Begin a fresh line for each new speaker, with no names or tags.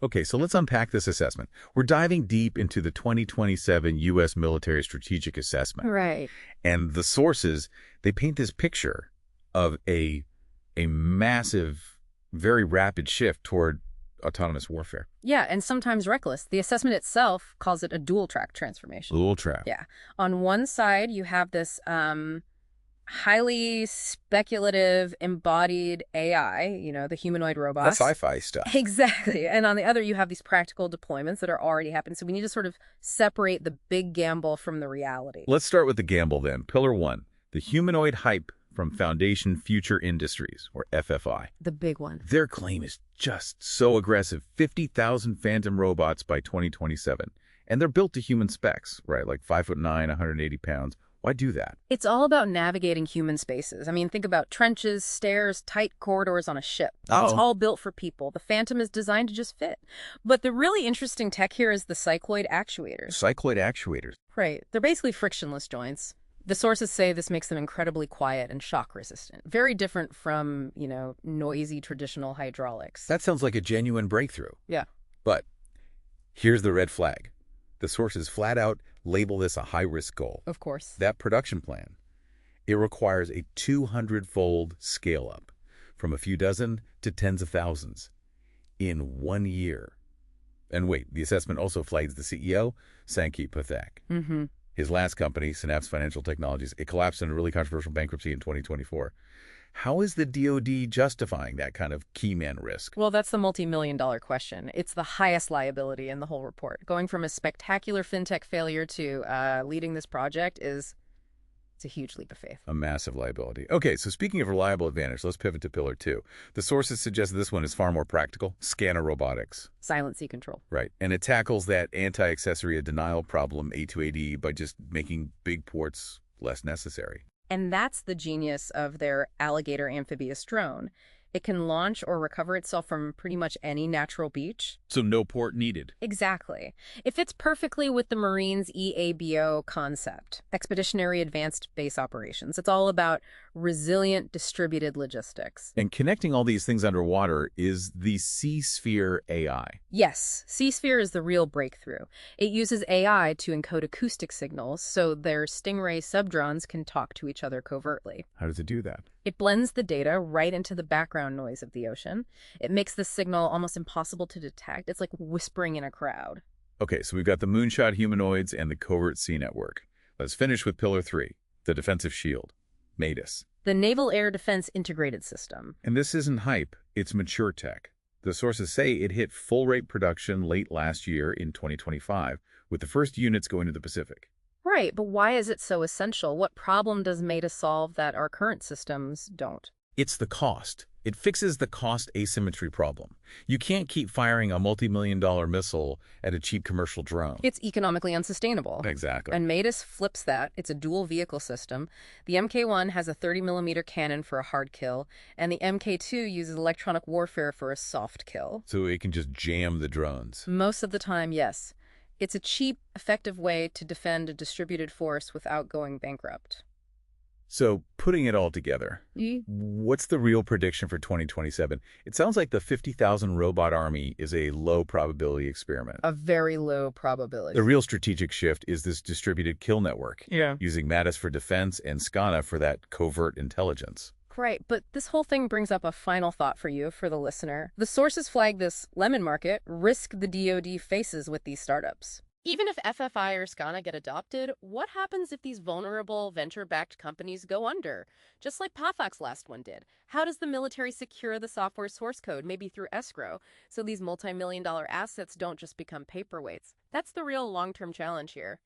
Okay, so let's unpack this assessment. We're diving deep into the 2027 U.S. Military Strategic Assessment.
Right.
And the sources, they paint this picture of a massive, very rapid shift toward autonomous warfare.
Yeah, and sometimes reckless. The assessment itself calls it a dual-track transformation.
Dual track.
Yeah. On one side, you have this highly speculative embodied AI, the humanoid robots.
That's sci-fi stuff.
Exactly. And on the other, you have these practical deployments that are already happening. So we need to sort of separate the big gamble from the reality.
Let's start with the gamble then. Pillar 1, the humanoid hype from Foundation Future Industries, or FFI.
The big one.
Their claim is just so aggressive, 50,000 Phantom robots by 2027. And they're built to human specs, right? Like 5'9", 180 pounds. Why do that?
It's all about navigating human spaces. I mean, think about trenches, stairs, tight corridors on a ship. It's all built for people. The Phantom is designed to just fit. But the really interesting tech here is the cycloid actuators.
Cycloid actuators.
Right. They're basically frictionless joints. The sources say this makes them incredibly quiet and shock resistant. Very different from, noisy traditional hydraulics.
That sounds like a genuine breakthrough.
Yeah.
But here's the red flag. The sources flat out label this a high-risk goal.
Of course.
That production plan, it requires a 200-fold scale-up from a few dozen to tens of thousands in 1 year. And wait, the assessment also flags the CEO, Sankey Pathak.
Mm-hmm.
His last company, Synapse Financial Technologies, it collapsed in a really controversial bankruptcy in 2024. How is the DoD justifying that kind of key man risk?
Well, that's the multi-million-dollar question. It's the highest liability in the whole report. Going from a spectacular fintech failure to leading this project it's a huge leap of faith.
A massive liability. Okay, so speaking of reliable advantage, let's pivot to Pillar 2. The sources suggest this one is far more practical. Scanner robotics.
Silent sea control.
Right, and it tackles that anti-accessory denial problem, A2AD, by just making big ports less necessary.
And that's the genius of their Alligator amphibious drone. It can launch or recover itself from pretty much any natural beach.
So no port needed.
Exactly. It fits perfectly with the Marines' EABO concept, Expeditionary Advanced Base Operations. It's all about resilient, distributed logistics.
And connecting all these things underwater is the Sea-Sphere AI.
Yes, Sea-Sphere is the real breakthrough. It uses AI to encode acoustic signals so their Stingray subdrones can talk to each other covertly.
How does it do that?
It blends the data right into the background noise of the ocean. It makes the signal almost impossible to detect. It's like whispering in a crowd.
Okay, so we've got the moonshot humanoids and the covert sea network. Let's finish with Pillar 3, the defensive shield, MADIS.
The Naval Air Defense Integrated System.
And this isn't hype, it's mature tech. The sources say it hit full-rate production late last year in 2025, with the first units going to the Pacific.
Right, but why is it so essential? What problem does MADIS solve that our current systems don't?
It's the cost. It fixes the cost asymmetry problem. You can't keep firing a multi-million-dollar missile at a cheap commercial drone.
It's economically unsustainable.
Exactly.
And MADIS flips that. It's a dual vehicle system. The MK1 has a 30mm cannon for a hard kill, and the MK2 uses electronic warfare for a soft kill.
So it can just jam the drones.
Most of the time, yes. It's a cheap, effective way to defend a distributed force without going bankrupt.
So, putting it all together, what's the real prediction for 2027? It sounds like the 50,000 robot army is a low probability experiment.
A very low probability.
The real strategic shift is this distributed kill network, using MADIS for defense and SCANA for that covert intelligence.
Right, but this whole thing brings up a final thought for you, for the listener. The sources flag this lemon market risk the DoD faces with these startups. Even if FFI or SCANA get adopted, what happens if these vulnerable venture-backed companies go under? Just like Pathak's last one did. How does the military secure the software source code, maybe through escrow, so these multi-million-dollar assets don't just become paperweights? That's the real long-term challenge here.